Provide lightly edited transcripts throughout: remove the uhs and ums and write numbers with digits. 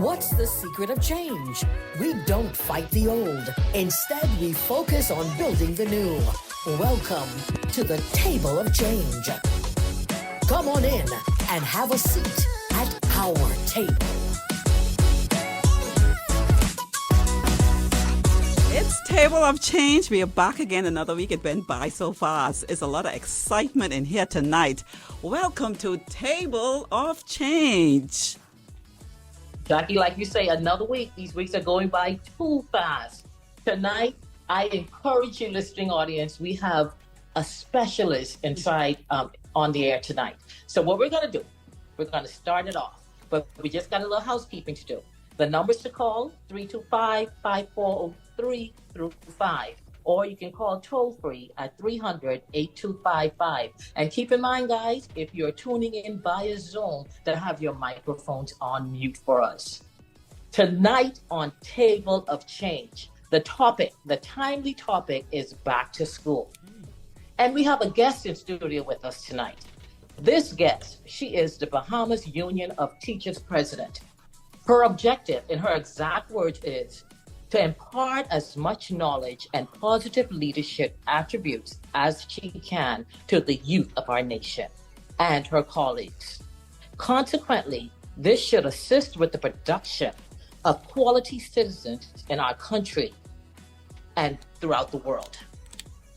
What's the secret of change? We don't fight the old. Instead, we focus on building the new. Welcome to the Table of Change. Come on in and have a seat at our table. It's Table of Change. We are back again another week. It went by so fast. It's a lot of excitement in here tonight. Welcome to Table of Change. Jackie, like you say, another week. These weeks are going by too fast. Tonight, I encourage you, listening audience, we have a specialist inside on the air tonight. So what we're going to do, we're going to start it off, but we just got a little housekeeping to do. The numbers to call, 325-5403-5, or you can call toll-free at 300-8255. And keep in mind, guys, if you're tuning in via Zoom, to have your microphones on mute for us. Tonight on Table of Change, the timely topic is back to school. And we have a guest in studio with us tonight. This guest, she is the Bahamas Union of Teachers President. Her objective, in her exact words, is to impart as much knowledge and positive leadership attributes as she can to the youth of our nation and her colleagues. Consequently, this should assist with the production of quality citizens in our country and throughout the world.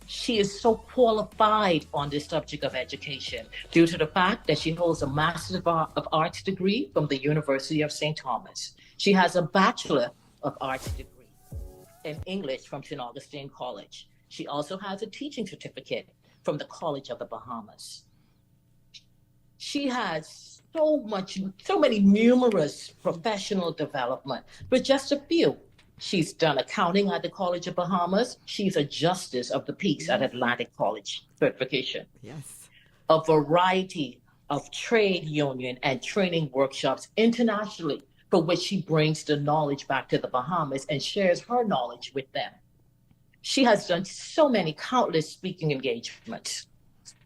She is so qualified on this subject of education due to the fact that she holds a Master of Arts degree from the University of St. Thomas. She has a Bachelor of Arts degree in English from St. Augustine College. She also has a teaching certificate from the College of the Bahamas. She has so many numerous professional development, but just a few. She's done accounting at the College of Bahamas. She's a Justice of the Peace at Atlantic College certification. Yes. A variety of trade union and training workshops internationally, for which she brings the knowledge back to the Bahamas and shares her knowledge with them. She has done so many countless speaking engagements.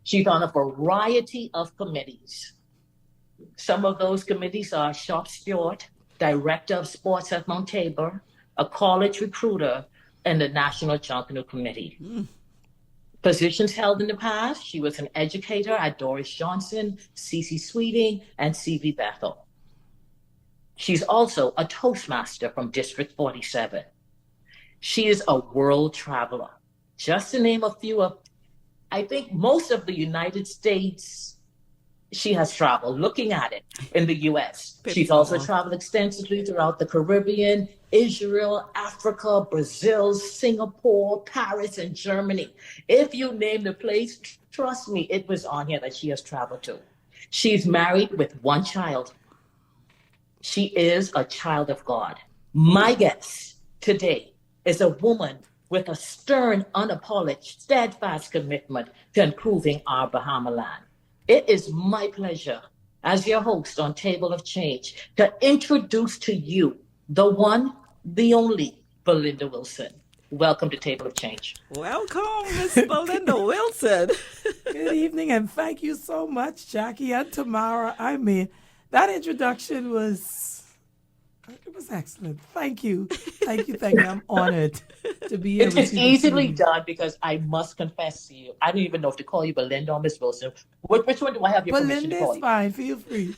She's on a variety of committees. Some of those committees are shop steward, director of sports at Mount Tabor, a college recruiter, and the National Junkanoo Committee. Positions held in the past, she was an educator at Doris Johnson, C.C. Sweeting, and C.V. Bethel. She's also a Toastmaster from District 47. She is a world traveler. Just to name a few of, I think most of the United States, she has traveled, looking at it, in the U.S. She's also traveled extensively throughout the Caribbean, Israel, Africa, Brazil, Singapore, Paris, and Germany. If you name the place, trust me, it was on here that she has traveled to. She's married with one child. She is a child of God. My guest today is a woman with a stern, unapologetic, steadfast commitment to improving our Bahama land. It is my pleasure, as your host on Table of Change, to introduce to you the one, the only, Belinda Wilson. Welcome to Table of Change. Welcome, Miss Belinda Wilson. Good evening, and thank you so much, Jackie and Tamara. I mean, that introduction was excellent. Thank you. Thank you. I'm honored to be here. It's easily done because I must confess to you, I don't even know if to call you Belinda or Miss Wilson. Which one do I have your permission to call you? Belinda's fine. Feel free.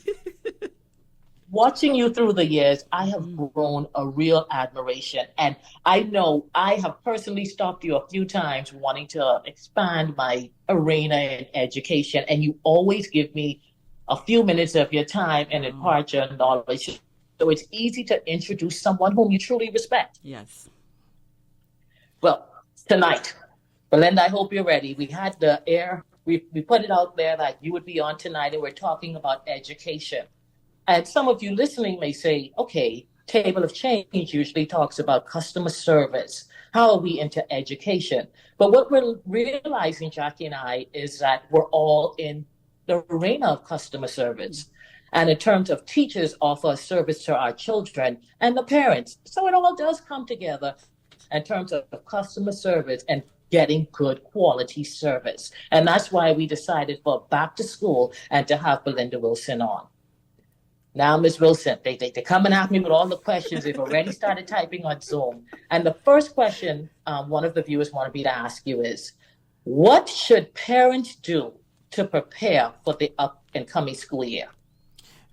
Watching you through the years, I have grown a real admiration. And I know I have personally stopped you a few times wanting to expand my arena in education. And you always give me a few minutes of your time and impart your knowledge. So it's easy to introduce someone whom you truly respect. Yes. Well, tonight, Belinda, I hope you're ready. We had the air, we put it out there that you would be on tonight, and we're talking about education. And some of you listening may say, okay, Table of Change usually talks about customer service. How are we into education? But what we're realizing, Jackie and I, is that we're all in the arena of customer service. And in terms of teachers offer service to our children and the parents. So it all does come together in terms of customer service and getting good quality service. And that's why we decided for back to school and to have Belinda Wilson on. Now, Ms. Wilson, they're coming at me with all the questions. They've already started typing on Zoom. And the first question one of the viewers wanted me to ask you is, what should parents do to prepare for the up and coming school year?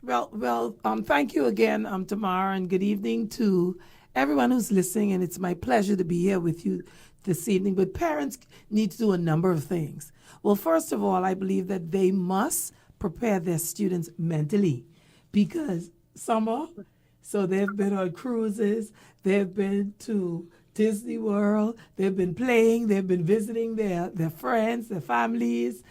Thank you again, Tamara, and good evening to everyone who's listening. And it's my pleasure to be here with you this evening. But parents need to do a number of things. Well, first of all, I believe that they must prepare their students mentally because so they've been on cruises, they've been to Disney World, they've been playing, they've been visiting their friends, their families,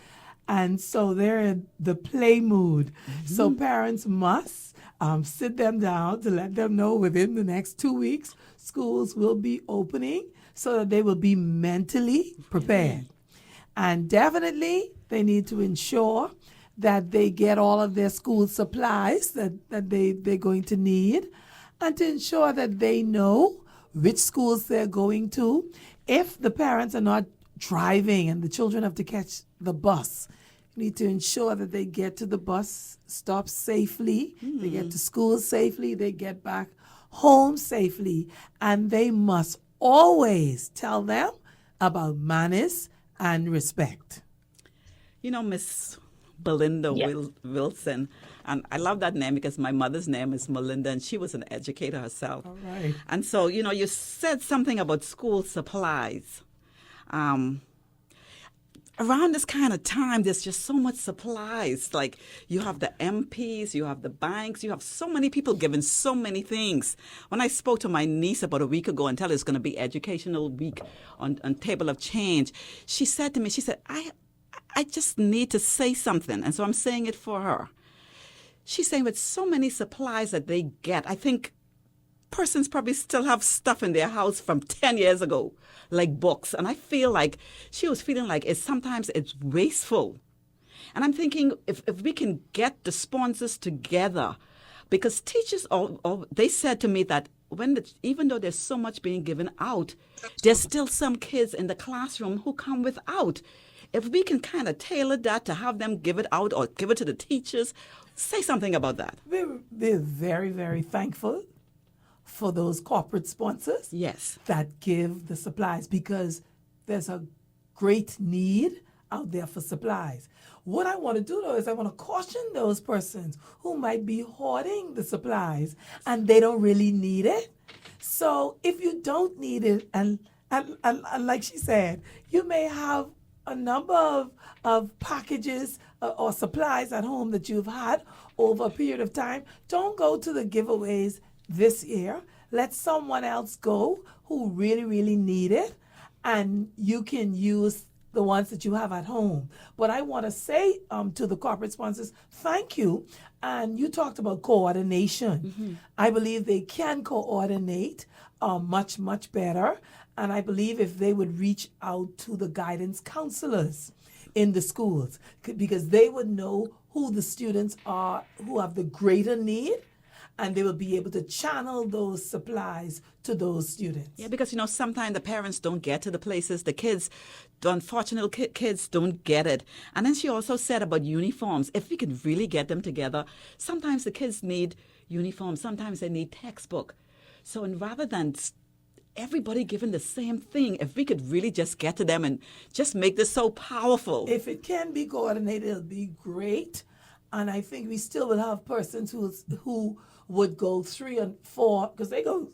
and so they're in the play mood. So parents must sit them down to let them know within the next 2 weeks schools will be opening so that they will be mentally prepared. And definitely they need to ensure that they get all of their school supplies that they're going to need, and to ensure that they know which schools they're going to. If the parents are not driving and the children have to catch the bus, you need to ensure that they get to the bus stop safely, they get to school safely, they get back home safely, and they must always tell them about manners and respect. You know, Miss Belinda Wilson, and I love that name because my mother's name is Melinda, and she was an educator herself. All right. And so, you know, you said something about school supplies. Around this kind of time, there's just so much supplies. Like you have the MPs, you have the banks, you have so many people giving so many things. When I spoke to my niece about a week ago and tell her it's going to be educational week on Table of Change, she said to me, she said, I just need to say something. And so I'm saying it for her. She's saying with so many supplies that they get, I think persons probably still have stuff in their house from 10 years ago, like books. And I feel like she was feeling like sometimes it's wasteful. And I'm thinking if we can get the sponsors together, because teachers, they said to me that even though there's so much being given out, there's still some kids in the classroom who come without. If we can kind of tailor that to have them give it out or give it to the teachers, say something about that. We're very, very thankful for those corporate sponsors that give the supplies, because there's a great need out there for supplies. What I want to do, though, is I want to caution those persons who might be hoarding the supplies and they don't really need it. So if you don't need it, and like she said, you may have a number of packages or supplies at home that you've had over a period of time, don't go to the giveaways this year. Let someone else go who really, really need it, and you can use the ones that you have at home. But I want to say to the corporate sponsors, thank you. And you talked about coordination. I believe they can coordinate much, much better. And I believe if they would reach out to the guidance counselors in the schools, because they would know who the students are who have the greater need, and they will be able to channel those supplies to those students. Yeah, because, you know, sometimes the parents don't get to the places. The kids, the unfortunate kids don't get it. And then she also said about uniforms. If we could really get them together, sometimes the kids need uniforms. Sometimes they need textbook. So and rather than everybody giving the same thing, if we could really just get to them and just make this so powerful. If it can be coordinated, it'll be great. And I think we still will have persons who would go 3 and 4, because they go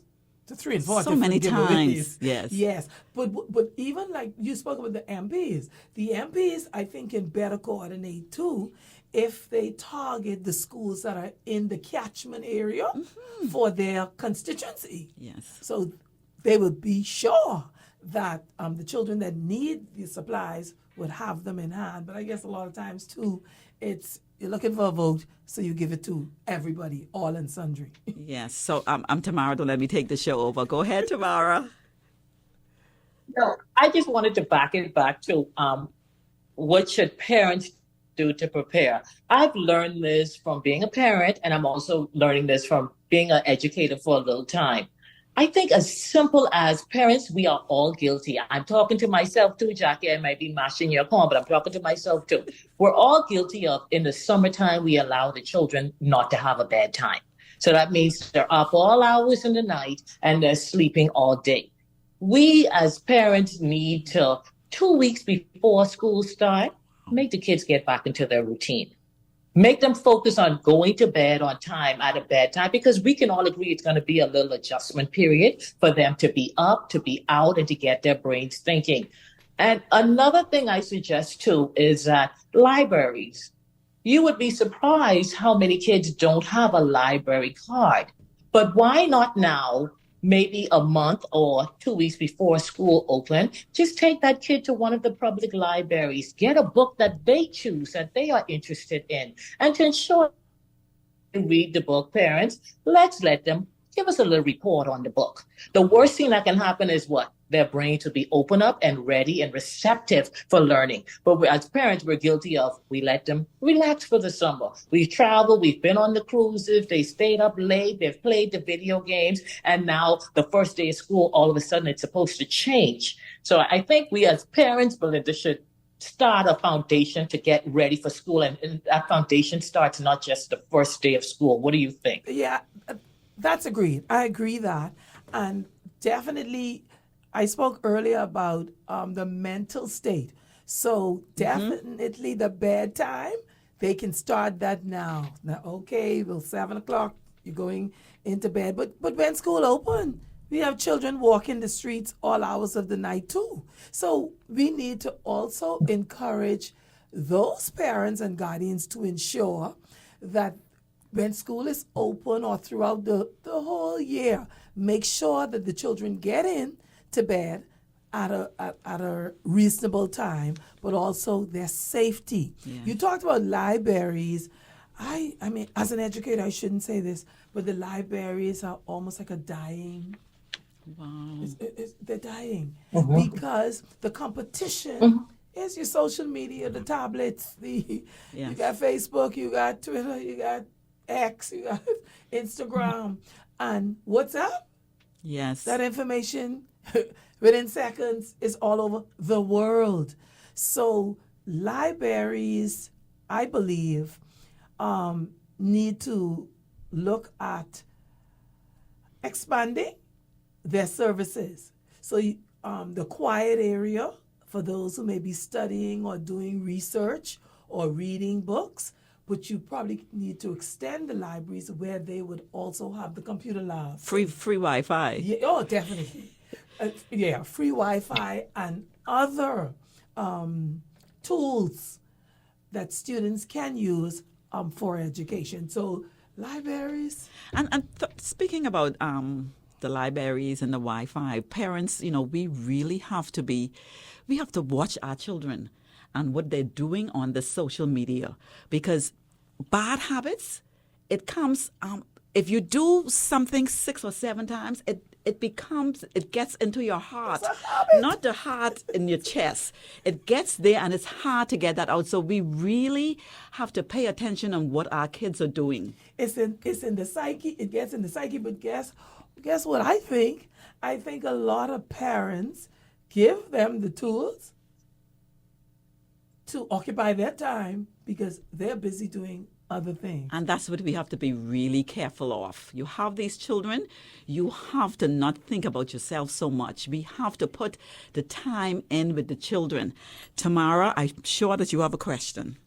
to 3 and 4 so many times. Yes. But even like you spoke about the MPs. The MPs, I think, can better coordinate too if they target the schools that are in the catchment area for their constituency. Yes. So they would be sure that the children that need the supplies would have them in hand. But I guess a lot of times too, you're looking for a vote, so you give it to everybody, all and sundry. Yes. So I'm Tamara. Don't let me take the show over. Go ahead, Tamara. No, I just wanted to back it back to what should parents do to prepare. I've learned this from being a parent, and I'm also learning this from being an educator for a little time. I think as simple as parents, we are all guilty. I'm talking to myself too, Jackie. I might be mashing your corn, but I'm talking to myself too. We're all guilty of in the summertime, we allow the children not to have a bedtime. So that means they're up all hours in the night and they're sleeping all day. We as parents need to, 2 weeks before school start, make the kids get back into their routine. Make them focus on going to bed on time at a bedtime because we can all agree it's going to be a little adjustment period for them to be up, to be out, and to get their brains thinking. And another thing I suggest too is that libraries. You would be surprised how many kids don't have a library card. But why not now, maybe a month or 2 weeks before school open, just take that kid to one of the public libraries, get a book that they choose, that they are interested in, and to ensure read the book, parents, let's let them give us a little report on the book. The worst thing that can happen is what? Their brains will be open up and ready and receptive for learning. But as parents, we're guilty of, we let them relax for the summer. We've traveled, we've been on the cruises, they stayed up late, they've played the video games, and now the first day of school, all of a sudden it's supposed to change. So I think we as parents, Belinda, should start a foundation to get ready for school. And that foundation starts not just the first day of school. What do you think? Yeah, that's agreed. I agree that. And definitely, I spoke earlier about the mental state. So definitely the bedtime, they can start that now. Now, okay, well, 7 o'clock, you're going into bed. But when school open, we have children walking the streets all hours of the night too. So we need to also encourage those parents and guardians to ensure that when school is open or throughout the whole year, make sure that the children get in to bed at a reasonable time, but also their safety. Yeah. You talked about libraries. I mean, as an educator, I shouldn't say this, but the libraries are almost like a dying. Wow. They're dying because the competition is your social media, the tablets, you got Facebook, you got Twitter, you got X, you got Instagram, and WhatsApp. Yes. That information within seconds is all over the world. So libraries, I believe, need to look at expanding their services. So the quiet area for those who may be studying or doing research or reading books, but you probably need to extend the libraries where they would also have the computer labs. Free Wi-Fi. Yeah, oh, definitely. Free Wi-Fi and other tools that students can use for education. So libraries. And speaking about the libraries and the Wi-Fi, parents, we really have to watch our children and what they're doing on the social media, because bad habits, it comes, if you do something 6 or 7 times, it gets into your heart, not the heart in your chest. It gets there and it's hard to get that out. So we really have to pay attention on what our kids are doing. It's in the psyche. It gets in the psyche, but guess what I think? I think a lot of parents give them the tools to occupy their time because they're busy doing other things. And that's what we have to be really careful of. You have these children, you have to not think about yourself so much. We have to put the time in with the children. Tamara, I'm sure that you have a question.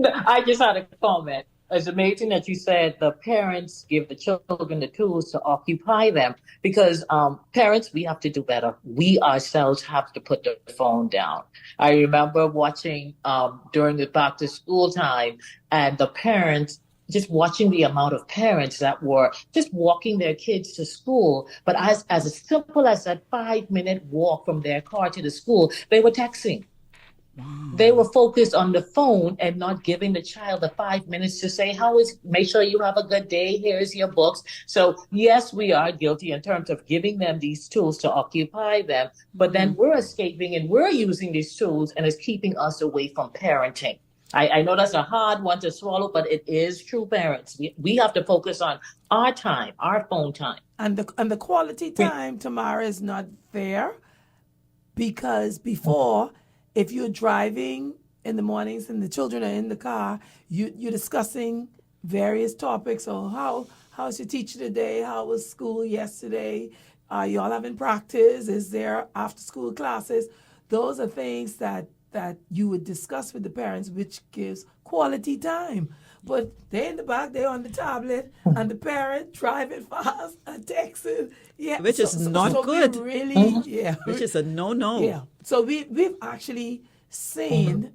I just had a comment. It's amazing that you said the parents give the children the tools to occupy them, because parents, we have to do better. We ourselves have to put the phone down. I remember watching during the back to school time, and the parents, just watching the amount of parents that were just walking their kids to school, but as simple as that 5-minute walk from their car to the school, they were texting. Wow. They were focused on the phone and not giving the child the 5 minutes to say, make sure you have a good day. Here's your books. So yes, we are guilty in terms of giving them these tools to occupy them, but then we're escaping and we're using these tools and it's keeping us away from parenting. I know that's a hard one to swallow, but it is true, parents. We have to focus on our time, our phone time. And the quality time, Tamara, is not there because before, if you're driving in the mornings and the children are in the car, you're discussing various topics. So how's your teacher today? How was school yesterday? Are y'all having practice? Is there after school classes? Those are things that you would discuss with the parents, which gives quality time. But they're in the back, they're on the tablet, and the parent driving fast and texting. Yeah, Which is not so good. we really, yeah, Which is a no-no. yeah. So we've actually seen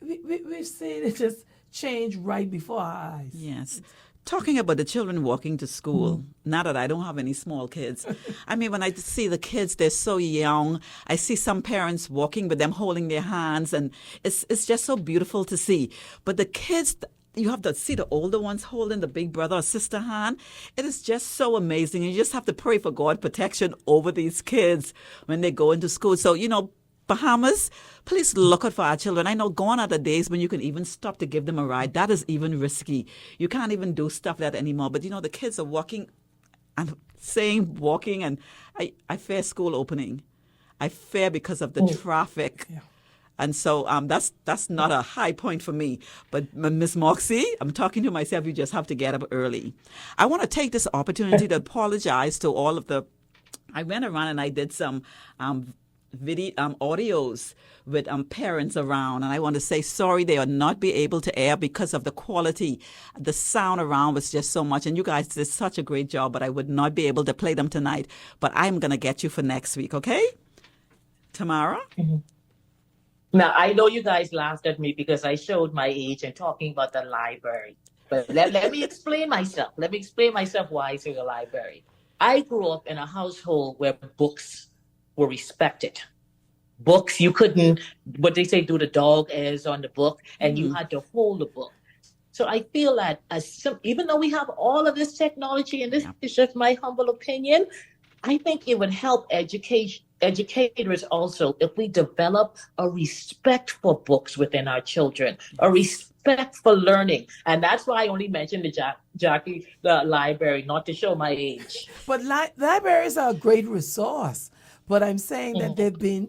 we've seen it just change right before our eyes. Yes. Talking about the children walking to school, now that I don't have any small kids, I mean, when I see the kids, they're so young. I see some parents walking with them holding their hands, and it's just so beautiful to see. But the kids, you have to see the older ones holding the big brother or sister hand. It is just so amazing. You just have to pray for God protection over these kids when they go into school. So, Bahamas, please look out for our children. I know gone are the days when you can even stop to give them a ride. That is even risky. You can't even do stuff like that anymore. But the kids are walking and walking, and I fear school opening. I fear because of the traffic. Yeah. And so that's not a high point for me. But Miss Moxie, I'm talking to myself, you just have to get up early. I want to take this opportunity to apologize to all of I went around and I did some audios with parents around, and I want to say sorry they will not be able to air because of the quality. The sound around was just so much, and you guys did such a great job, but I would not be able to play them tonight. But I'm going to get you for next week, okay? Tamara? Now, I know you guys laughed at me because I showed my age and talking about the library. But let me explain myself. Let me explain myself why I say the library. I grew up in a household where books were respected. Books, you couldn't, what they say, do the dog ears on the book, and you had to hold the book. So I feel that even though we have all of this technology, and this is just my humble opinion, I think it would help educators also if we develop a respect for books within our children, a respect for learning. And that's why I only mentioned the library, not to show my age. But libraries are a great resource. But I'm saying that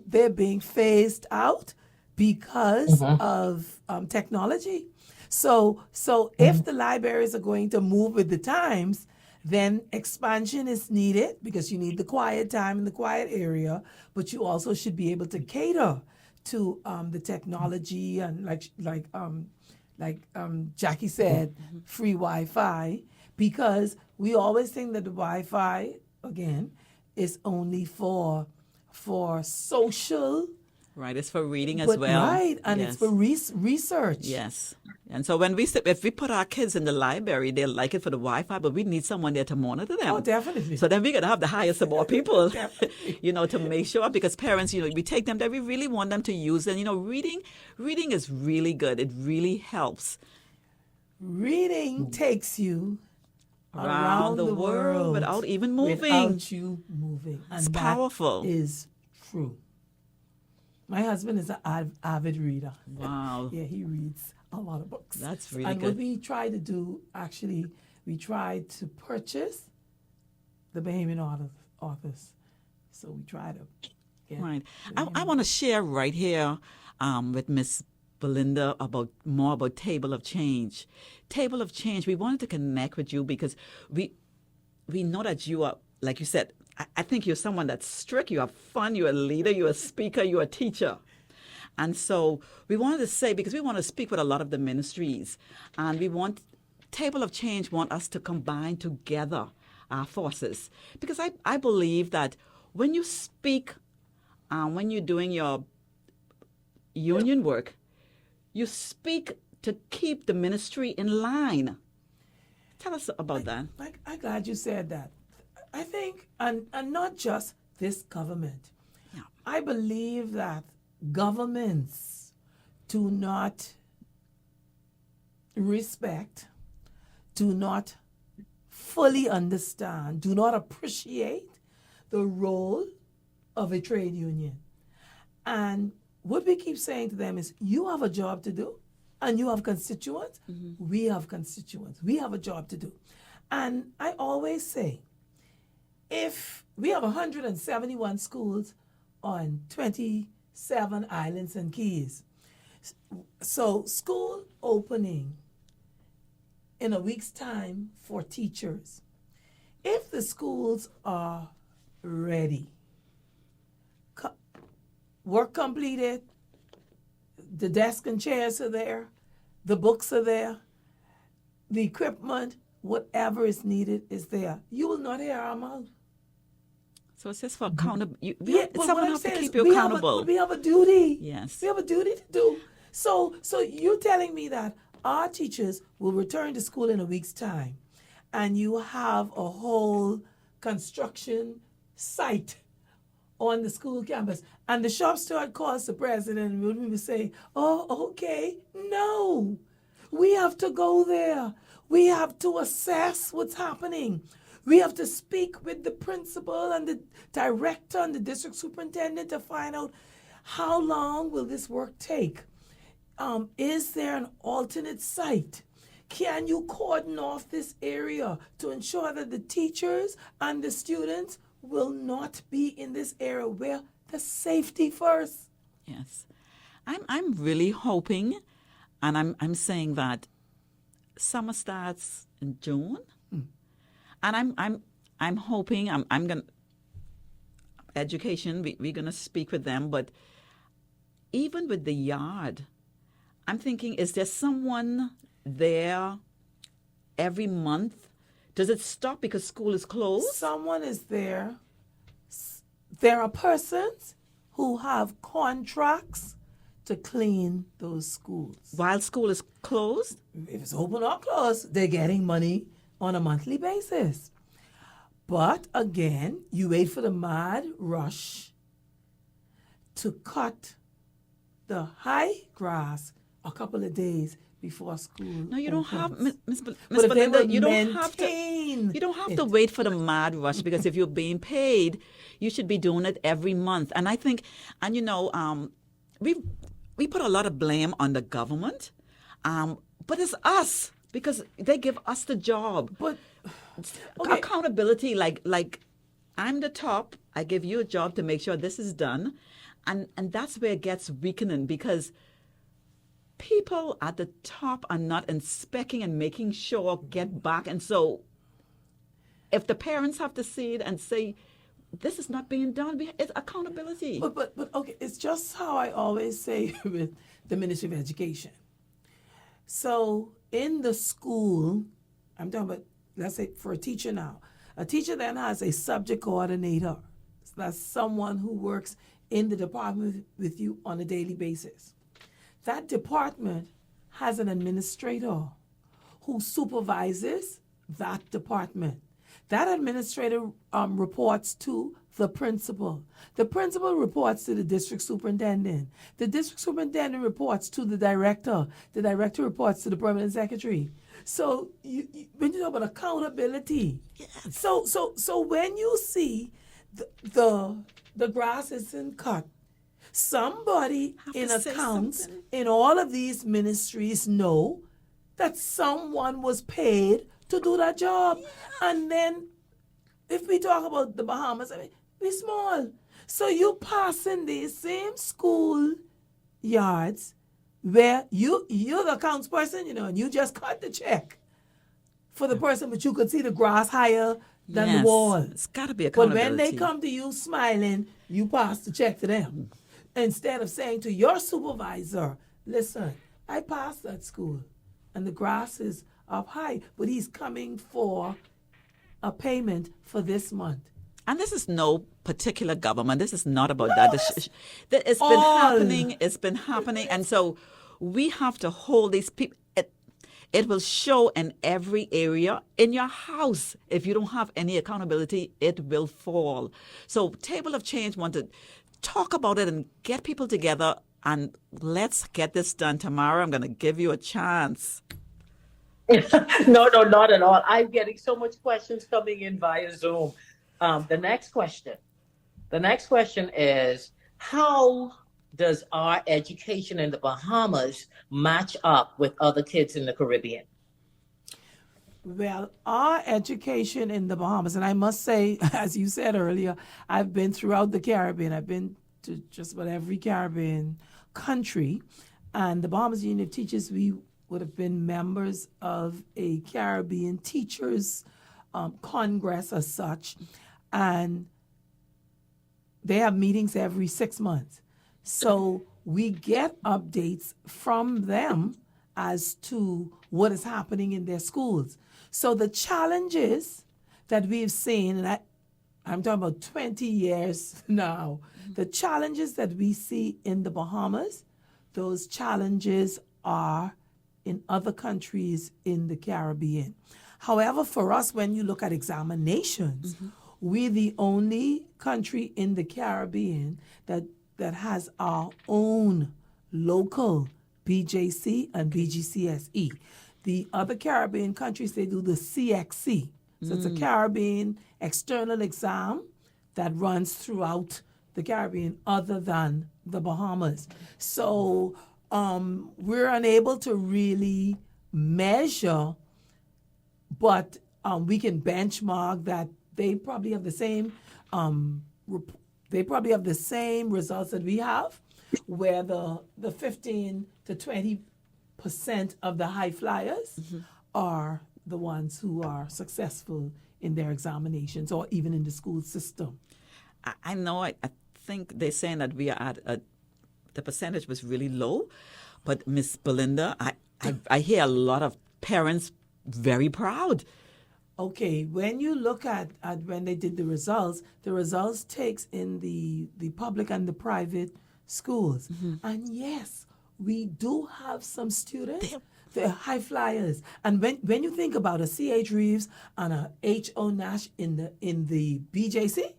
they're being phased out because of technology. So if the libraries are going to move with the times, then expansion is needed because you need the quiet time in the quiet area, but you also should be able to cater to the technology and like Jackie said, free Wi-Fi, because we always think that the Wi-Fi, again, is only for social. Right, it's for reading as well. Right, and it's for research. Yes. And so if we put our kids in the library, they'll like it for the Wi-Fi, but we need someone there to monitor them. Oh, definitely. So then we're going to have to hire some more people, to make sure, because parents, we take them there, we really want them to use it. Reading is really good. It really helps. Reading takes you around the world without even moving. Without you moving. And it's powerful. That is true. My husband is an avid reader. Wow. Yeah, he reads a lot of books. That's really and good. And what we try to do, actually, we tried to purchase the Bahamian authors. So we try to get... Right. I want to share right here with Miss Belinda more about Table of Change. Table of Change, we wanted to connect with you because we know that you are, like you said, I think you're someone that's strict, you have fun, you're a leader, you're a speaker, you're a teacher. And so we wanted to say, because we want to speak with a lot of the ministries, and Table of Change want us to combine together our forces. Because I believe that when you speak, when you're doing your union work, you speak to keep the ministry in line. Tell us about that. I'm glad you said that. I think, and not just this government, I believe that governments do not respect, do not fully understand, do not appreciate the role of a trade union. And what we keep saying to them is, you have a job to do, and you have constituents. We have constituents. We have a job to do. And I always say, if we have 171 schools on 27 islands and keys, so school opening in a week's time for teachers, if the schools are ready, work completed, the desk and chairs are there, the books are there, the equipment, whatever is needed is there, you will not hear our mouth. So it's just for accountable. But Someone what I'm has to saying keep is you accountable. we have a duty. Yes. We have a duty to do. So you're telling me that our teachers will return to school in a week's time, and you have a whole construction site on the school campus, and the shop steward calls the president and would say, "Oh, okay." No, we have to go there. We have to assess what's happening. We have to speak with the principal and the director and the district superintendent to find out, how long will this work take? Is there an alternate site? Can you cordon off this area to ensure that the teachers and the students will not be in this area where the safety first? Yes. I'm really hoping, and I'm saying that summer starts in June. And I'm hoping I'm gonna education, we're gonna speak with them, but even with the yard, I'm thinking, is there someone there every month? Does it stop because school is closed? Someone is there. There are persons who have contracts to clean those schools. While school is closed? If it's open or closed, they're getting money on a monthly basis. But again, you wait for the mad rush to cut the high grass a couple of days before school. No, you don't have, opens. Miss But if they Belinda, would you don't have to. maintain You don't have it. to wait for the mad rush, because if you're being paid, you should be doing it every month. And I think, and we put a lot of blame on the government, but it's us, because they give us the job. But okay, Accountability, like I'm the top, I give you a job to make sure this is done, and that's where it gets weakening, because people at the top are not inspecting and making sure get back. And so if the parents have to see it and say, this is not being done, it's accountability. but okay, it's just how I always say with the Ministry of Education. So in the school, I'm talking about, let's say for a teacher now, a teacher then has a subject coordinator. So that's someone who works in the department with you on a daily basis. That department has an administrator who supervises that department. That administrator reports to the principal. The principal reports to the district superintendent. The district superintendent reports to the director. The director reports to the permanent secretary. So when you talk about accountability, so when you see the grass isn't cut, somebody in accounts in all of these ministries know that someone was paid to do that job. And then if we talk about the Bahamas, I mean, we're small. So you pass in these same school yards where you're the accounts person, and you just cut the check for the person, but you could see the grass higher than the wall. It's got to be But accountability. when they come to you smiling, you pass the check to them. Instead of saying to your supervisor, listen, I passed that school and the grass is up high, but he's coming for a payment for this month. And this is no particular government. This is not about that. It's all. been happening. It's been happening. And so we have to hold these people. It will show in every area in your house. If you don't have any accountability, it will fall. So Table of Change want to talk about it and get people together, and let's get this done. Tomorrow, I'm going to give you a chance. No, not at all. I'm getting so much questions coming in via Zoom. The next question is, how does our education in the Bahamas match up with other kids in the Caribbean? Well, our education in the Bahamas, and I must say, as you said earlier, I've been throughout the Caribbean. I've been to just about every Caribbean country. And the Bahamas Union of Teachers, we would have been members of a Caribbean Teachers Congress as such. And they have meetings every 6 months. So we get updates from them as to what is happening in their schools. So the challenges that we've seen, and I'm talking about 20 years now, the challenges that we see in the Bahamas, those challenges are in other countries in the Caribbean. However, for us, when you look at examinations, we're the only country in the Caribbean that has our own local BJC and BGCSE. The other Caribbean countries, they do the CXC. So it's a Caribbean external exam that runs throughout the Caribbean other than the Bahamas. So we're unable to really measure, but we can benchmark that they probably have the same results that we have, where the 15 to 20% of the high flyers are the ones who are successful in their examinations or even in the school system. I know. I think they're saying that we are at the percentage was really low, but Miss Belinda, I hear a lot of parents very proud. Okay, when you look at when they did the results takes in the public and the private schools. And yes, we do have some students, they're high flyers. And when you think about a C.H. Reeves and a H.O. Nash in the BJC,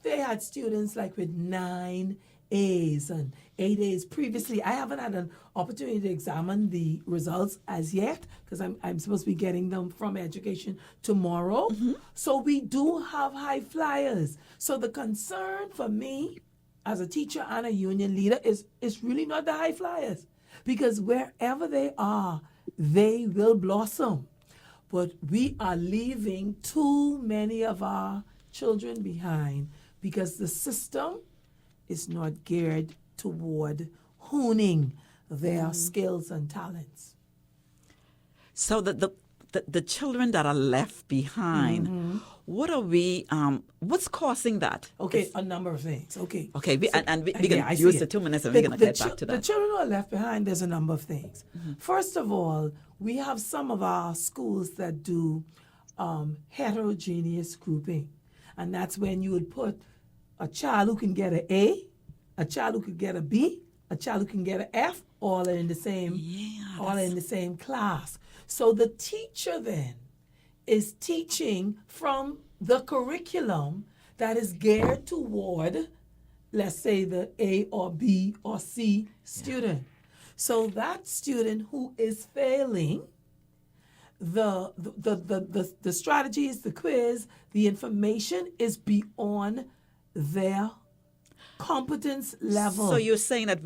they had students like with 9 A's and 8 A's. Previously, I haven't had an opportunity to examine the results as yet because I'm supposed to be getting them from education tomorrow. So we do have high flyers. So the concern for me as a teacher and a union leader is really not the high flyers, because wherever they are, they will blossom. But we are leaving too many of our children behind because the system is not geared toward honing their skills and talents. So the children that are left behind, what are we? What's causing that? Okay, a number of things. Okay. Okay, we can I use see the it. 2 minutes and we're going to get back to The that. children who are left behind, there's a number of things. First of all, we have some of our schools that do heterogeneous grouping. And that's when you would put a child who can get an A, a child who could get a B, a child who can get an F, all in the same class. So the teacher then is teaching from the curriculum that is geared toward, let's say, the A or B or C student. So that student who is failing, the strategies, the quiz, the information is beyond their competence level. So you're saying that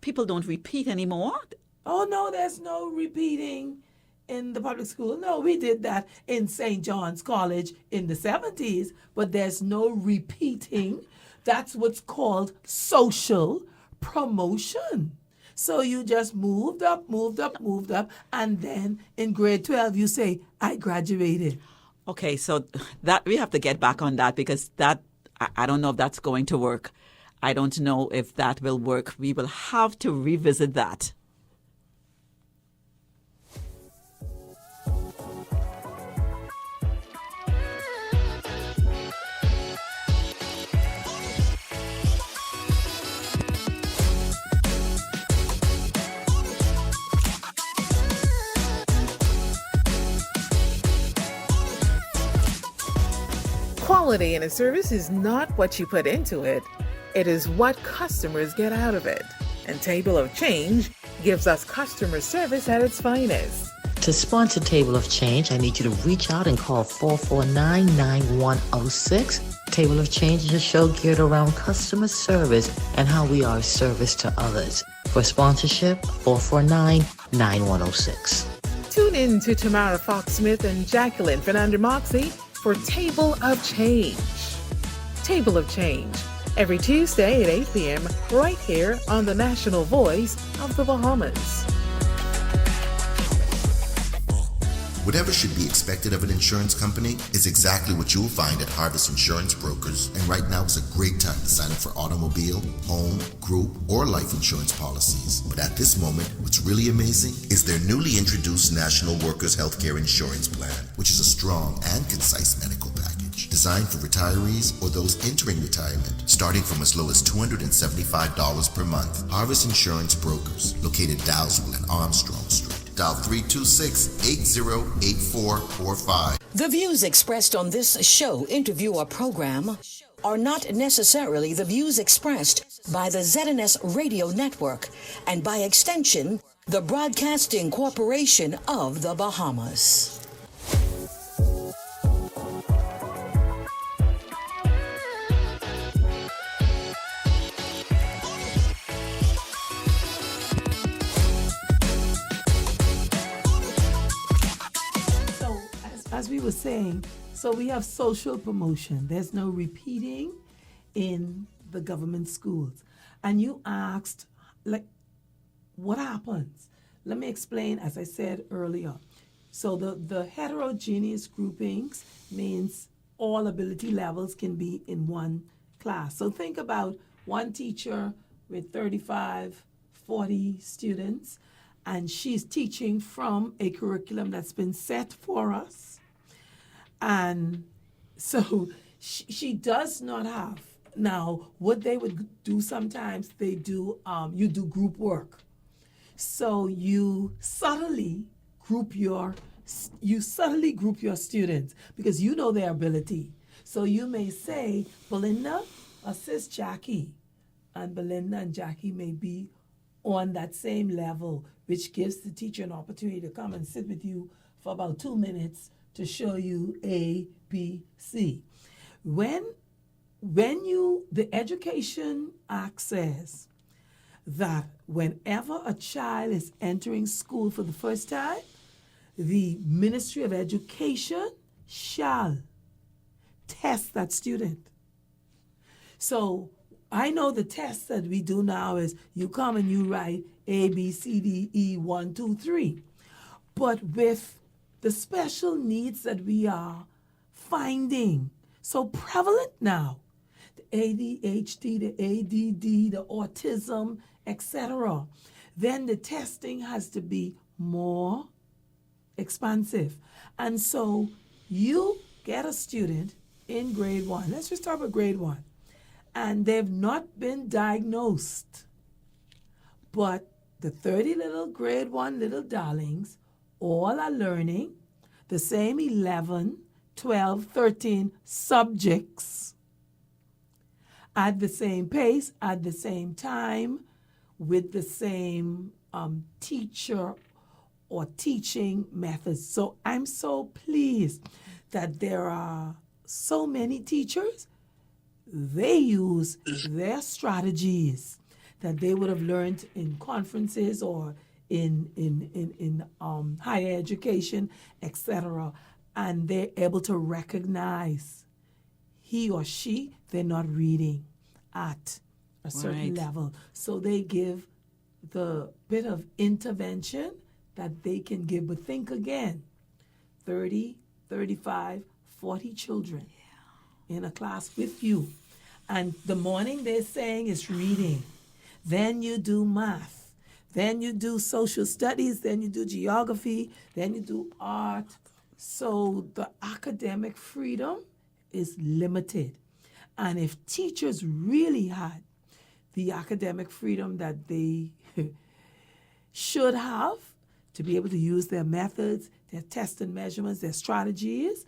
people don't repeat anymore? Oh, no, there's no repeating in the public school. No, we did that in St. John's College in the 70s, but there's no repeating. That's what's called social promotion. So you just moved up, and then in grade 12 you say, I graduated. Okay, so that we have to get back on that because I don't know if that's going to work. I don't know if that will work. We will have to revisit that. Quality in a service is not what you put into it. It is what customers get out of it. And Table of Change gives us customer service at its finest. To sponsor Table of Change, I need you to reach out and call 449-9106 Table of Change is a show geared around customer service and how we are of service to others. For sponsorship, 449-9106. Tune in to Tamara Fox Smith and Jacqueline Fernanda Moxie for Table of Change. Table of Change, every Tuesday at 8 p.m. right here on the National Voice of the Bahamas. Whatever should be expected of an insurance company is exactly what you'll find at Harvest Insurance Brokers. And right now is a great time to sign up for automobile, home, group, or life insurance policies. But at this moment, what's really amazing is their newly introduced National Workers Healthcare Insurance Plan, which is a strong and concise medical package designed for retirees or those entering retirement, starting from as low as $275 per month. Harvest Insurance Brokers, located Dowsville and Armstrong Street. Dial 326-808445. The views expressed on this show, interview, or program are not necessarily the views expressed by the ZNS Radio Network and by extension, the Broadcasting Corporation of the Bahamas. As we were saying, so we have social promotion. There's no repeating in the government schools. And you asked, like, what happens? Let me explain, as I said earlier. So the heterogeneous groupings means all ability levels can be in one class. So think about one teacher with 35, 40 students, and she's teaching from a curriculum that's been set for us. And so she does not have. Now, what they would do sometimes, they do, you do group work. So you subtly group your students because you know their ability. So you may say, Belinda, assist Jackie. And Belinda and Jackie may be on that same level, which gives the teacher an opportunity to come and sit with you for about 2 minutes to show you A, B, C. The Education Act says that whenever a child is entering school for the first time, the Ministry of Education shall test that student. So I know the test that we do now is you come and you write A, B, C, D, E, 1, 2, 3. But with the special needs that we are finding so prevalent now, the ADHD, the ADD, the autism, etc., then the testing has to be more expansive. And so you get a student in grade 1, let's just start with grade 1, and they've not been diagnosed, but the 30 little grade 1 little darlings all are learning the same 11, 12, 13 subjects at the same pace, at the same time, with the same teacher or teaching methods. So I'm so pleased that there are so many teachers. They use their strategies that they would have learned in conferences or in higher education, etc., and they're able to recognize he or she, they're not reading at a certain level. So they give the bit of intervention that they can give. But think again, 30, 35, 40 children in a class with you. And the morning they're saying is reading. Then you do math. Then you do social studies, then you do geography, then you do art. So the academic freedom is limited. And if teachers really had the academic freedom that they should have to be able to use their methods, their test and measurements, their strategies,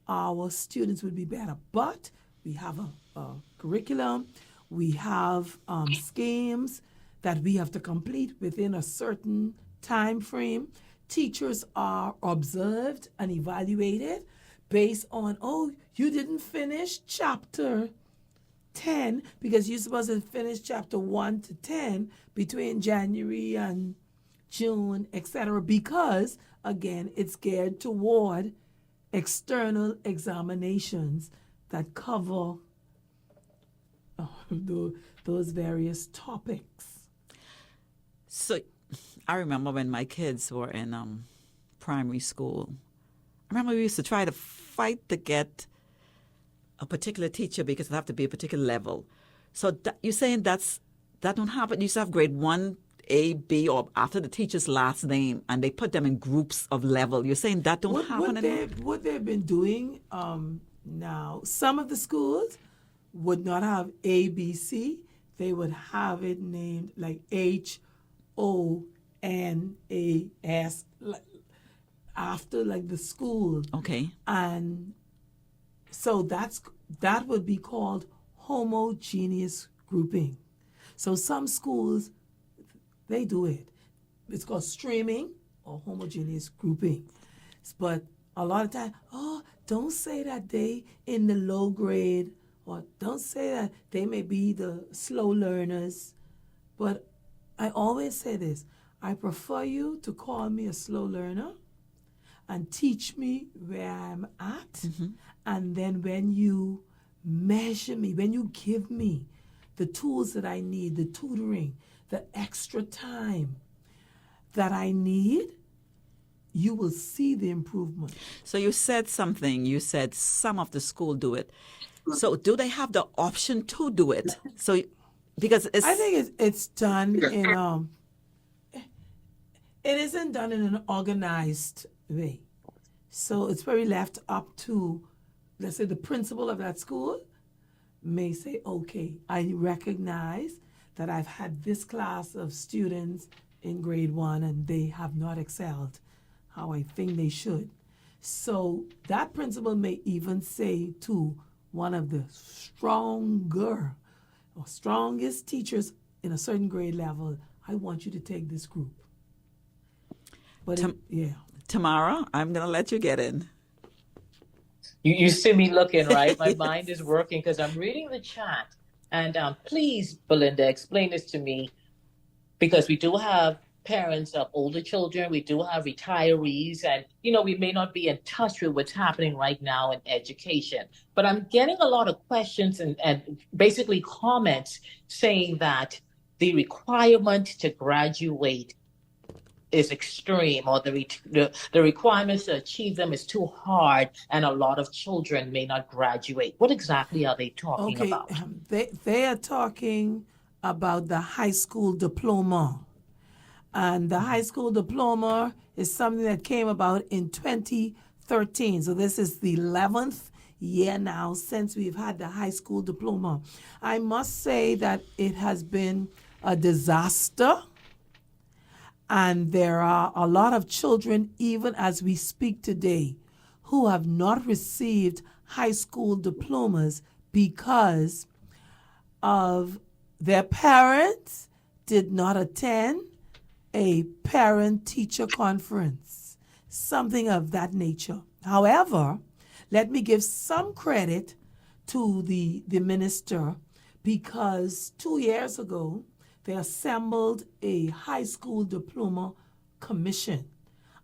our students would be better. But we have a curriculum, we have schemes that we have to complete within a certain time frame. Teachers are observed and evaluated based on, oh, you didn't finish chapter 10 because you're supposed to finish chapter 1 to 10 between January and June, etc. Because, again, it's geared toward external examinations that cover those various topics. So I remember when my kids were in primary school, I remember we used to try to fight to get a particular teacher because it have to be a particular level. So you're saying that don't happen? You used to have grade 1, A, B, or after the teacher's last name, and they put them in groups of level. You're saying that don't happen anymore? What they've been doing now, some of the schools would not have A, B, C. They would have it named like HONAS, after like the school. Okay. And so that would be called homogeneous grouping. So some schools, they do it. It's called streaming or homogeneous grouping. But a lot of time, oh, don't say that they in the low grade, or don't say that they may be the slow learners. But I always say this, I prefer you to call me a slow learner and teach me where I'm at. Mm-hmm. And then when you measure me, when you give me the tools that I need, the tutoring, the extra time that I need, you will see the improvement. So you said something. You said some of the school do it. So do they have the option to do it? So because I think it's done in it isn't done in an organized way. So it's very left up to, let's say, the principal of that school may say, okay, I recognize that I've had this class of students in grade 1 and they have not excelled how I think they should. So that principal may even say to one of the stronger or strongest teachers in a certain grade level, I want you to take this group. But Tamara, I'm going to let you get in. You see me looking, right? My mind is working because I'm reading the chat. And please, Belinda, explain this to me, because we do have parents of older children, we do have retirees, and, we may not be in touch with what's happening right now in education. But I'm getting a lot of questions and basically comments saying that the requirement to graduate is extreme, or the requirements to achieve them is too hard, and a lot of children may not graduate. What exactly are they talking about? They are talking about the high school diploma. And the high school diploma is something that came about in 2013. So this is the 11th year now since we've had the high school diploma. I must say that it has been a disaster. And there are a lot of children, even as we speak today, who have not received high school diplomas because of their parents did not attend a parent-teacher conference, something of that nature. However, let me give some credit to the minister, because 2 years ago, they assembled a high school diploma commission.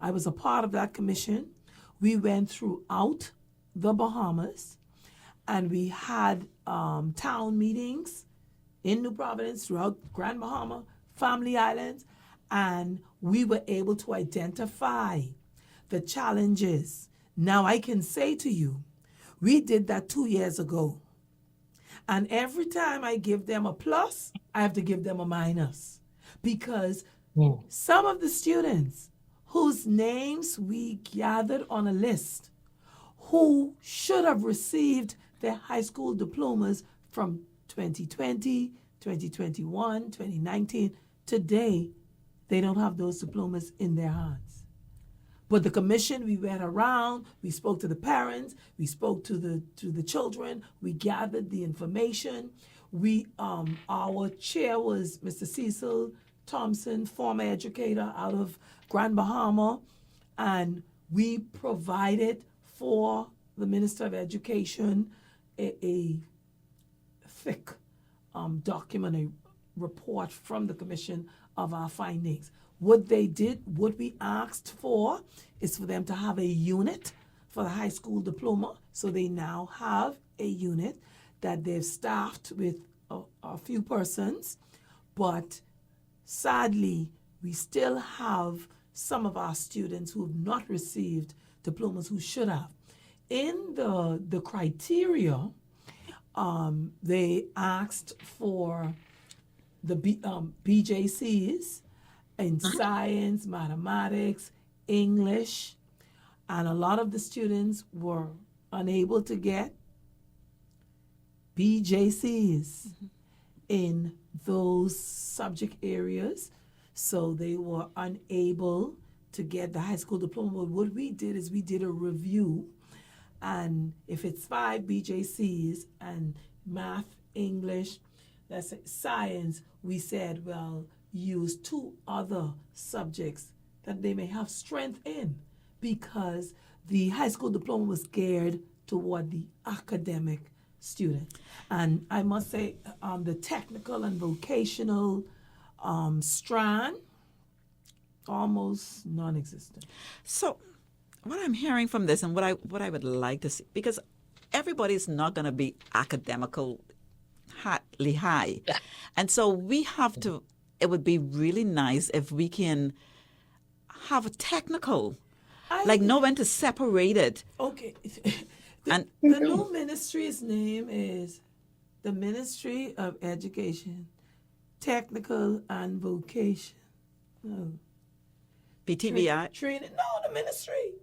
I was a part of that commission. We went throughout the Bahamas, and we had town meetings in New Providence, throughout Grand Bahama, Family Islands, and we were able to identify the challenges. Now I can say to you, we did that 2 years ago. And every time I give them a plus, I have to give them a minus. Because some of the students whose names we gathered on a list, who should have received their high school diplomas from 2020, 2021, 2019, today, they don't have those diplomas in their hands. But the commission, we went around, we spoke to the parents, we spoke to the children, we gathered the information. Our chair was Mr. Cecil Thompson, former educator out of Grand Bahama, and we provided for the Minister of Education a thick document, a report from the commission of our findings. What we asked for is for them to have a unit for the high school diploma. So they now have a unit that they've staffed with a few persons, but sadly, we still have some of our students who have not received diplomas who should have. In the criteria, they asked for the BJCs in science, mathematics, English, and a lot of the students were unable to get BJCs in those subject areas, so they were unable to get the high school diploma. What we did is we did a review, and if it's 5 BJCs and math, English, let's say science, we said, well, use 2 other subjects that they may have strength in, because the high school diploma was geared toward the academic student. And I must say, the technical and vocational strand, almost non-existent. So, what I'm hearing from this, and what I would like to see, because everybody's not going to be academically high, and so we have to. It would be really nice if we can have a technical, know when to separate it. Okay. And the new ministry's name is the Ministry of Education, Technical and Vocation. No. BTVI. Training. No, the ministry.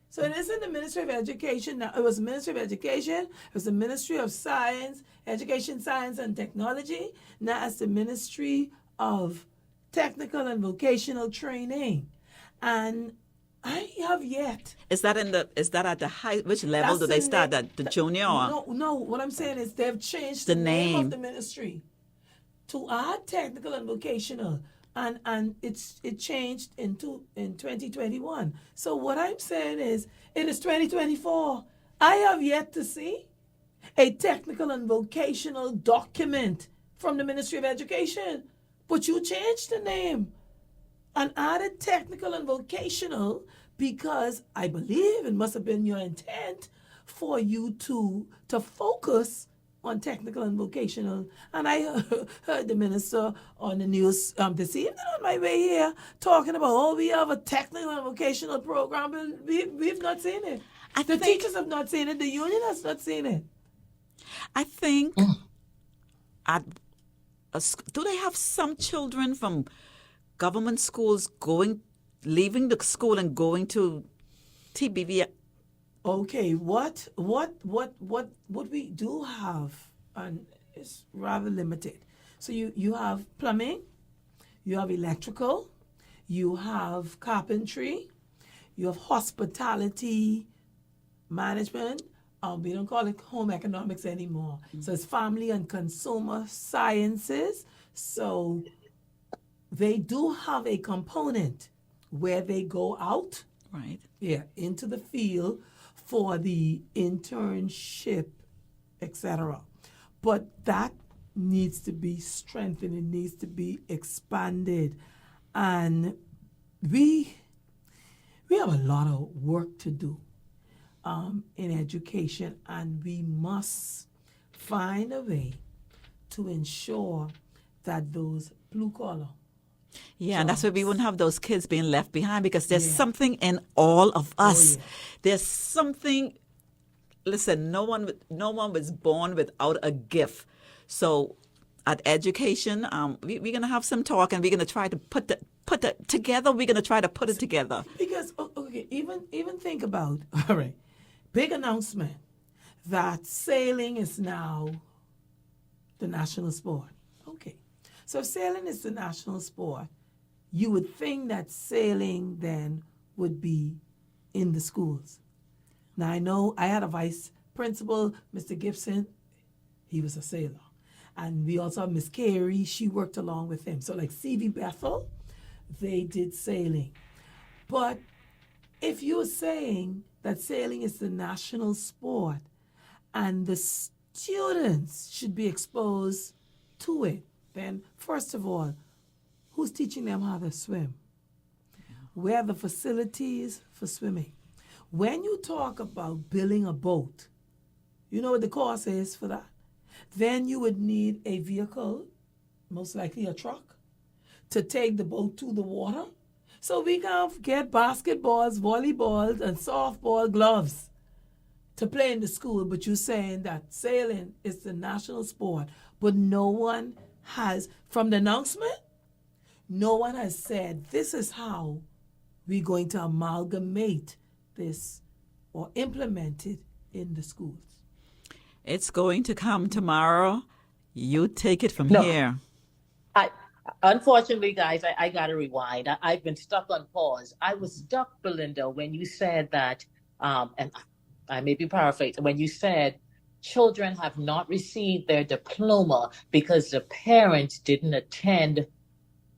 So it isn't the Ministry of Education now. It was the Ministry of Education. It was the Ministry of Science, Education, Science, and Technology. Now it's the Ministry of Technical and Vocational Training. And I have yet. Is that at the high? Which level do they start at? The junior? Or? No. What I'm saying is they've changed the the name name of the ministry to add technical and vocational, and it changed in 2021. So what I'm saying is, it is 2024. I have yet to see a technical and vocational document from the Ministry of Education, but you changed the name and added technical and vocational because I believe it must have been your intent for you to focus on technical and vocational. And I heard the minister on the news this evening on my way here talking about, we have a technical and vocational program, but we've not seen it. The teachers have not seen it. The union has not seen it. I think do they have some children from government schools leaving the school and going to TBV? Okay, what we do have, and it's rather limited. So you have plumbing, you have electrical, you have carpentry, you have hospitality management. We don't call it home economics anymore. So it's family and consumer sciences. So they do have a component where they go out, right? Yeah, into the field for the internship, etc. But that needs to be strengthened. It needs to be expanded, and we have a lot of work to do in education, and we must find a way to ensure that those blue collar. Yeah, and that's why we wouldn't have those kids being left behind, because there's something in all of us. There's something. Listen, no one was born without a gift. So, at education, we're gonna have some talk, and we're gonna try to put it together. We're gonna try to put it together. Because even think about all right, big announcement that sailing is now the national sport. Okay. So if sailing is the national sport, you would think that sailing then would be in the schools. Now, I know I had a vice principal, Mr. Gibson. He was a sailor. And we also have Miss Carey. She worked along with him. So like C.V. Bethel, they did sailing. But if you're saying that sailing is the national sport and the students should be exposed to it, then first of all, who's teaching them how to swim? Where are the facilities for swimming? When you talk about building a boat, you know what the cost is for that? Then you would need a vehicle, most likely a truck, to take the boat to the water. So we can get basketballs, volleyballs, and softball gloves to play in the school. But you're saying that sailing is the national sport, but no one has, from the announcement, no one has said this is how we're going to amalgamate this or implement it in the schools. It's going to come tomorrow. You take it from No. here. Unfortunately, guys, I got to rewind. I've been stuck on pause. I was stuck, Belinda, when you said that, and I may be paraphrasing, when you said children have not received their diploma because the parents didn't attend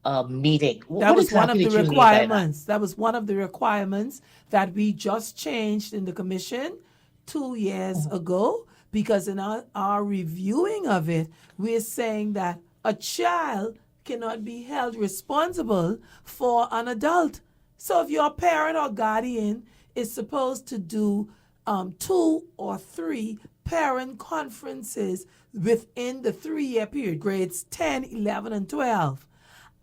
a meeting. That What was one of exactly the did you mean by that? requirements. That was one of the requirements that we just changed in the commission 2 years ago, because in our reviewing of it, we're saying that a child cannot be held responsible for an adult. So if your parent or guardian is supposed to do 2 or 3 parent conferences within the 3-year period, grades 10, 11, and 12,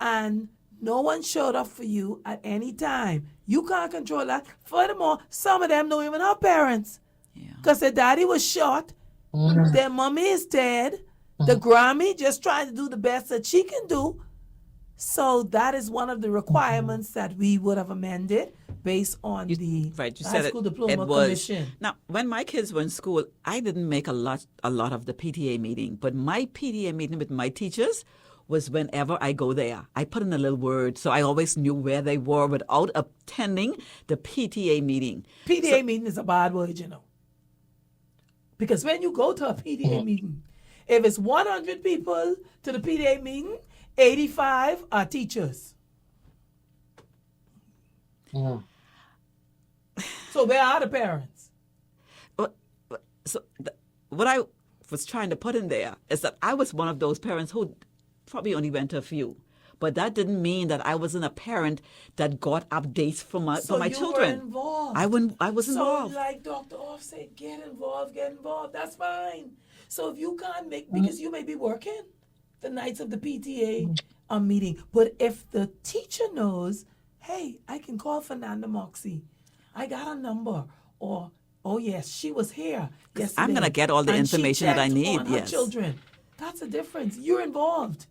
and no one showed up for you at any time, you can't control that. Furthermore, some of them don't even have parents because their daddy was shot, their mommy is dead, the Grammy just trying to do the best that she can do. So that is one of the requirements that we would have amended based on the Right, you High said School it Diploma was. Commission. Now, when my kids were in school, I didn't make a lot of the PTA meeting, but my PTA meeting with my teachers was whenever I go there. I put in a little word, so I always knew where they were without attending the PTA meeting. PTA meeting is a bad word, you know. Because when you go to a PTA meeting, if it's 100 people to the PTA meeting, 85 are teachers. So where are the parents? So what I was trying to put in there is that I was one of those parents who probably only went to a few. But that didn't mean that I wasn't a parent that got updates for my children. Were involved. I was involved. So like Dr. Off said, get involved. That's fine. So if you can't make, because you may be working the nights of the PTA meeting, but if the teacher knows, hey, I can call Fernanda Moxie. I got a number. Or, oh yes, she was here yesterday. I'm going to get all the and she information that I checked need. on her Yes. children. That's the difference. You're involved.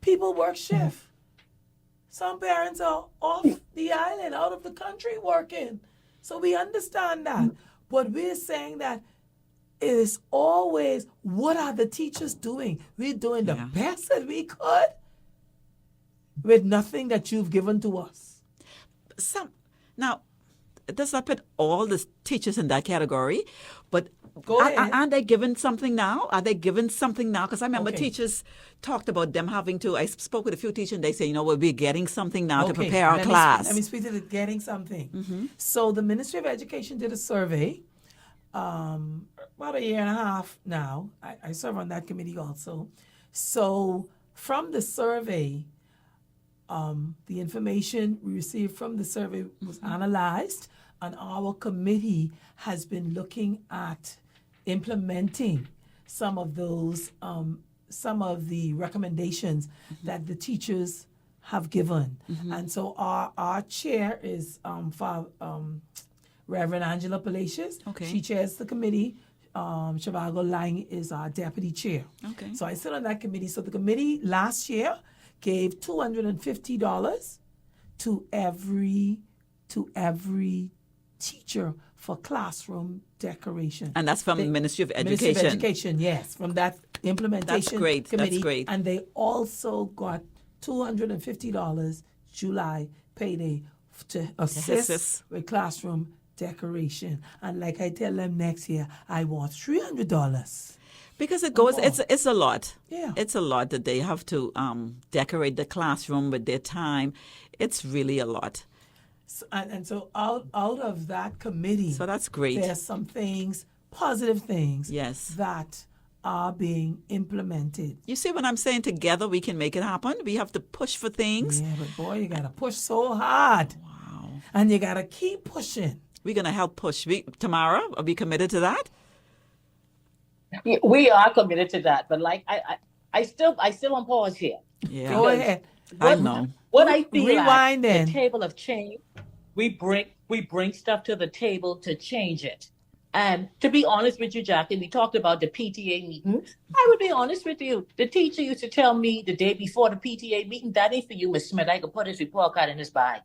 People work shift. Some parents are off the island, out of the country working. So we understand that. But we're saying that it is always, what are the teachers doing? We're doing the best that we could with nothing that you've given to us. Now, does not put all the teachers in that category, but Go ahead. aren't they given something now? Are they given something now? Because I remember Okay. teachers talked about them having to. I spoke with a few teachers and they say, you know, we're getting something now to Okay, prepare our let class. let me speak to the getting something. So the Ministry of Education did a survey about a year and a half now. I serve on that committee also. So from the survey, the information we received from the survey was analyzed, and our committee has been looking at implementing some of those, some of the recommendations that the teachers have given. And so our chair is Reverend Angela Palacios. Okay. She chairs the committee. Shivago Lang is our deputy chair. Okay. So I sit on that committee. So the committee last year gave $250 to every teacher for classroom decoration. And that's from the Ministry of Education. Ministry of Education, yes, from that implementation great. That's committee. great. And they also got $250 July payday to assist with classroom decoration. And like I tell them next year, I want $300. Because it goes, more. it's a lot. Yeah. It's a lot that they have to decorate the classroom with their time. It's really a lot. And so out of that committee, So that's great. there's some things, positive things, Yes. that are being implemented. You see what I'm saying? Together we can make it happen. We have to push for things. Yeah, but boy, you gotta push so hard. Wow. And you gotta keep pushing. We're going to help push. Tamara, are we committed to that? Yeah, we are committed to that, but like I still on pause here. Yeah. Go ahead. I know. What I feel Rewind like then. the table of change, we bring stuff to the table to change it. And to be honest with you, Jackie, we talked about the PTA meeting. I would be honest with you. The teacher used to tell me the day before the PTA meeting, that ain't for you, Miss Smith. I could put his report card in his bag.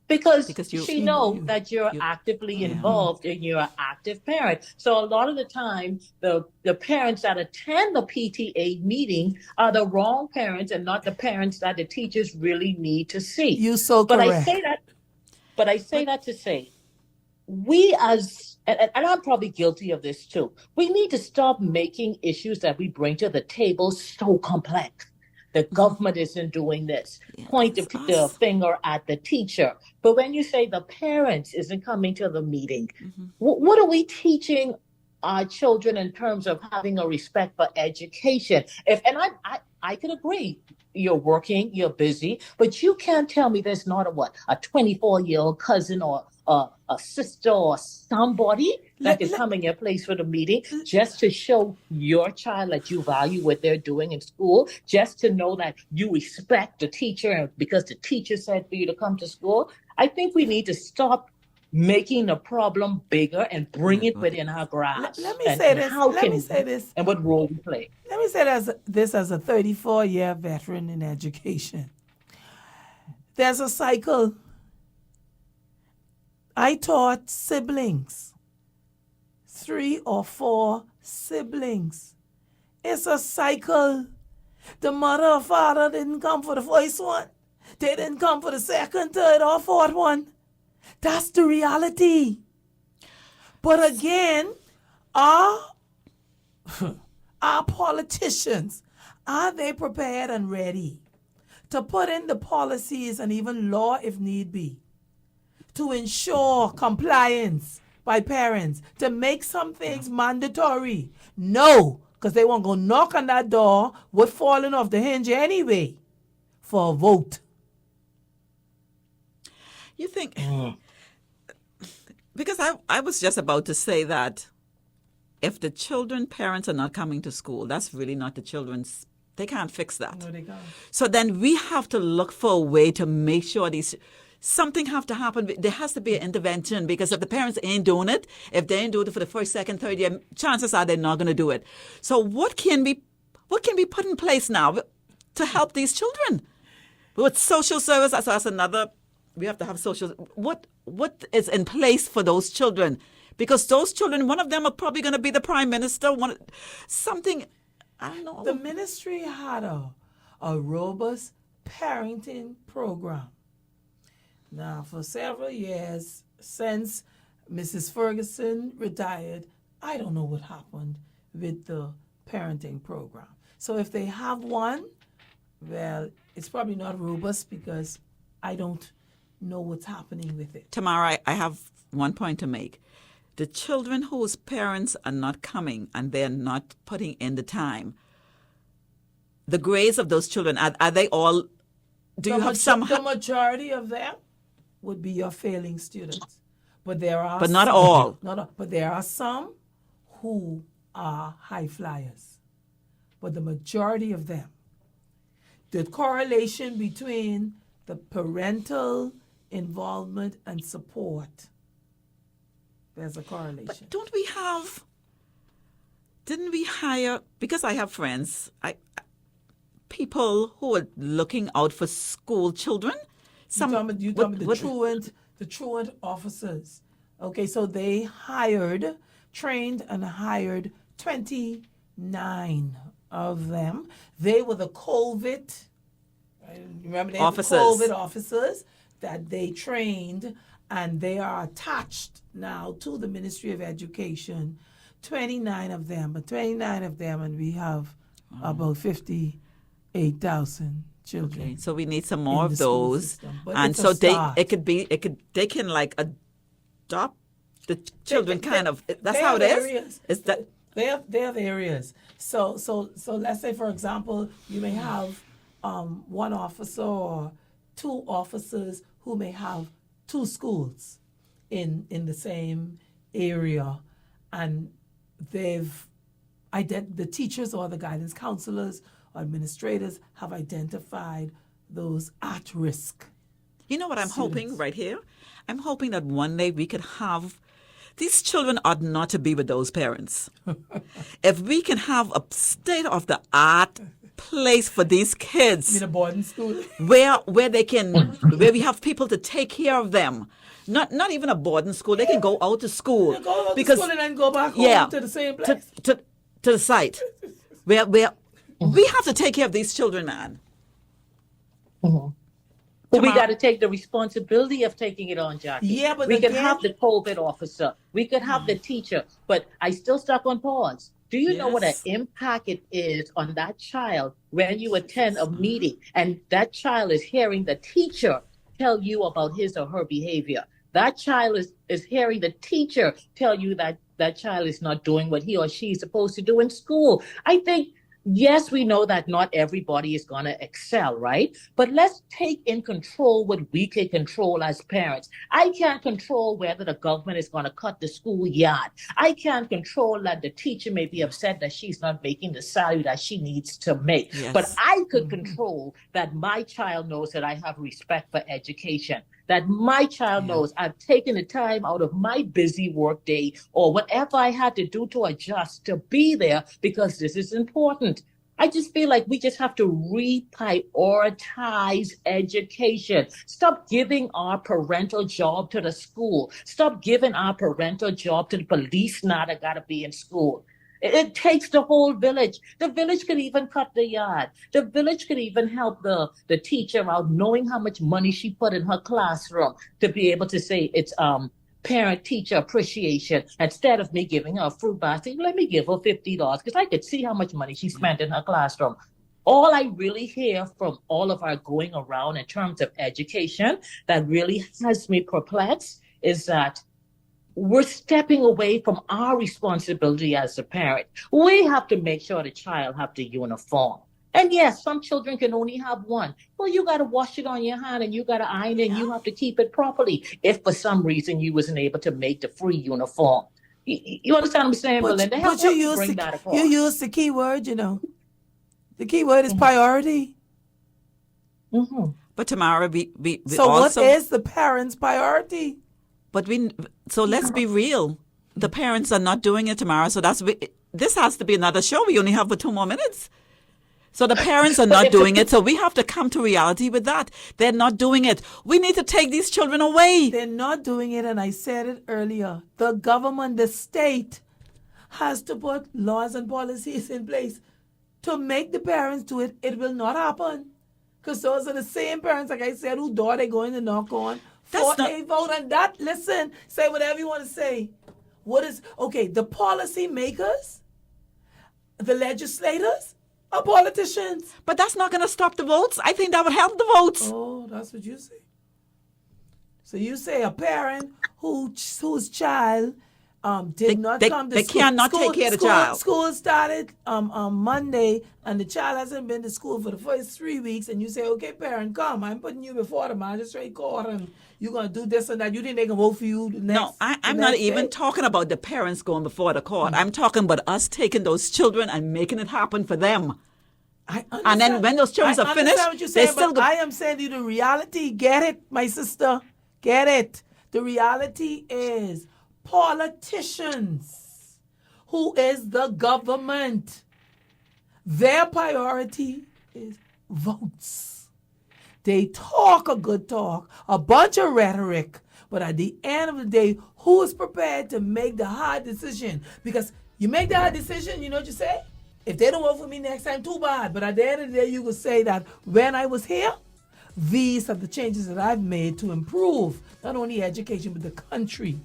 Because she knows that you're actively involved and you're an active parent. So a lot of the time, the parents that attend the PTA meeting are the wrong parents and not the parents that the teachers really need to see. You so correct. But I say that to say, we as, and I'm probably guilty of this too, we need to stop making issues that we bring to the table so complex. The government isn't doing this. Point the finger at the teacher. But when you say the parents isn't coming to the meeting, what are we teaching our children in terms of having a respect for education? I could agree. You're working, you're busy, but you can't tell me there's not a 24-year-old cousin or a sister or somebody that can come in your place for the meeting just to show your child that you value what they're doing in school, just to know that you respect the teacher because the teacher said for you to come to school. I think we need to stop making the problem bigger and bring it within our grasp. Let me say this. And what role we play. Let me say this as a 34-year veteran in education. There's a cycle. I taught siblings, 3 or 4 siblings. It's a cycle. The mother or father didn't come for the first one. They didn't come for the second, third, or fourth one. That's the reality. But again, our politicians, are they prepared and ready to put in the policies and even law if need be to ensure compliance by parents, to make some things mandatory? No, because they won't go knock on that door with falling off the hinge anyway for a vote. You think, because I was just about to say that if the parents are not coming to school, that's really not the children's, they can't fix that. No, they can't. So then we have to look for a way to make sure something have to happen. There has to be an intervention, because if the parents ain't doing it, if they ain't doing it for the first, second, third year, chances are they're not going to do it. So what can be put in place now to help these children? With social service, that's another. We have to have social. What is in place for those children? Because those children, one of them are probably going to be the prime minister. Something, I don't know. The ministry had a robust parenting program. Now, for several years since Mrs. Ferguson retired, I don't know what happened with the parenting program. So if they have one, well, it's probably not robust because I don't know what's happening with it. Tamara, I have one point to make. The children whose parents are not coming and they're not putting in the time, the grades of those children, are they all, you have some? The majority of them would be your failing students. But there are But not all. But there are some who are high flyers. But the majority of them, the correlation between the parental involvement and support, there's a correlation. But didn't we hire, because I have friends, people who are looking out for school children? You talking about the truant officers. Okay, so they trained and hired 29 of them. They were the COVID, remember, officers. The COVID officers that they trained, and they are attached now to the Ministry of Education. 29 of them, and we have about 58,000 children. Okay, so we need some more in of the school those, system. But and it's a so start. they can like adopt the children. That's They how it have is. areas. Is that They have areas. So let's say, for example, you may have one officer or two officers who may have two schools in the same area, and the teachers or the guidance counselors or administrators have identified those at risk. You know what I'm hoping students. right here? I'm hoping that one day we could have these children ought not to be with those parents. If we can have a state of the art place for these kids In a boarding school. where they can where we have people to take care of them. Not even a boarding school. They can go out to school. Go out to school and then go back home yeah, to the same place. to the site where we have to take care of these children, man. But we Tamara? got to take the responsibility of taking it on, Jackie. Yeah, but we could again- have the COVID officer. We could have the teacher. But I still stuck on pause. Do you know what an Yes. impact it is on that child when you attend a meeting and that child is hearing the teacher tell you about his or her behavior? That child is hearing the teacher tell you that that child is not doing what he or she is supposed to do in school. I think, yes, we know that not everybody is going to excel, right? But let's take in control what we can control as parents. I can't control whether the government is going to cut the schoolyard. I can't control that the teacher may be upset that she's not making the salary that she needs to make. Yes. But I could control that my child knows that I have respect for education, that my child knows I've taken the time out of my busy work day or whatever I had to do to adjust to be there because this is important. I just feel like we just have to reprioritize education. Stop giving our parental job to the school. Stop giving our parental job to the police now that got to be in school. It takes the whole village. The village could even cut the yard. The village could even help the teacher out knowing how much money she put in her classroom to be able to say it's parent-teacher appreciation. Instead of me giving her a fruit basket, let me give her $50 because I could see how much money she spent in her classroom. All I really hear from all of our going around in terms of education that really has me perplexed is that we're stepping away from our responsibility as a parent. We have to make sure the child have the uniform. And yes, some children can only have one. Well, you got to wash it on your hand and you got to iron it and you have to keep it properly if for some reason you wasn't able to make the free uniform. You understand what I'm saying, Belinda? Help you me bring that across. you use the key word, The key word is priority. But Tamara, we So also, what is the parent's priority? but so let's be real. The parents are not doing it, Tamara. So this has to be another show. We only have for 2 more minutes. So the parents are not doing it. So we have to come to reality with that. They're not doing it. We need to take these children away. They're not doing it, and I said it earlier. The government, the state, has to put laws and policies in place to make the parents do it. It will not happen. Because those are the same parents, like I said, who door they're going to knock on for a vote. And that, listen, say whatever you want to say. The policy makers, the legislators, are politicians. But that's not going to stop the votes. I think that would help the votes. Oh, that's what you say. So you say a parent whose child did not come to they school. cannot take care of the child. School started on Monday, and the child hasn't been to school for the first 3 weeks. And you say, "Okay, parent, come. I'm putting you before the magistrate court, and you're gonna do this and that." You think they can vote for you? No, I'm not even talking about the parents going before the court. I'm talking about us taking those children and making it happen for them. And then when those children are finished, what you're they saying, still but I am saying to you the reality. Get it, my sister. Get it. The reality is politicians, who is the government, their priority is votes. They talk a good talk, a bunch of rhetoric, but at the end of the day, who is prepared to make the hard decision? Because you make the hard decision, you know what you say? If they don't vote for me next time, too bad. But at the end of the day, you could say that when I was here, these are the changes that I've made to improve not only education, but the country.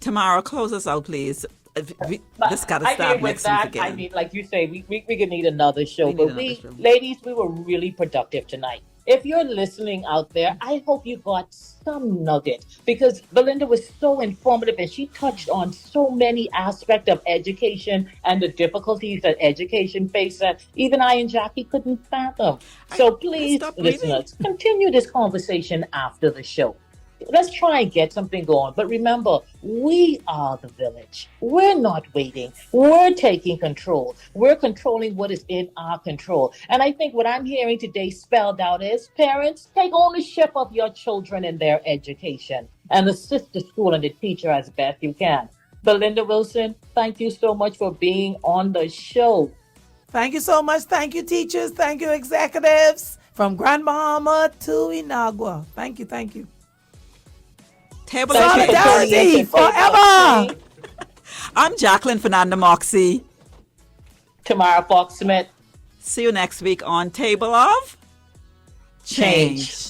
Tamara, close us out, please. This got to I start mean, with next week that, again. I mean, like you say, we could need another show. We need But another show. ladies, we were really productive tonight. If you're listening out there, I hope you got some nugget because Belinda was so informative and she touched on so many aspects of education and the difficulties that education faces that even I and Jackie couldn't fathom. So please, stopped breathing. listeners, continue this conversation after the show. Let's try and get something going. But remember, we are the village. We're not waiting. We're taking control. We're controlling what is in our control. And I think what I'm hearing today spelled out is parents, take ownership of your children and their education and assist the school and the teacher as best you can. Belinda Wilson, thank you so much for being on the show. Thank you so much. Thank you, teachers. Thank you, executives from Grand Bahama to Inagua. Thank you. Thank you. Table Thank you for tuning in Solidarity to Table of forever. Change. I'm Jacqueline Fernanda Moxie. Tamara Fox Smith. See you next week on Table of Change.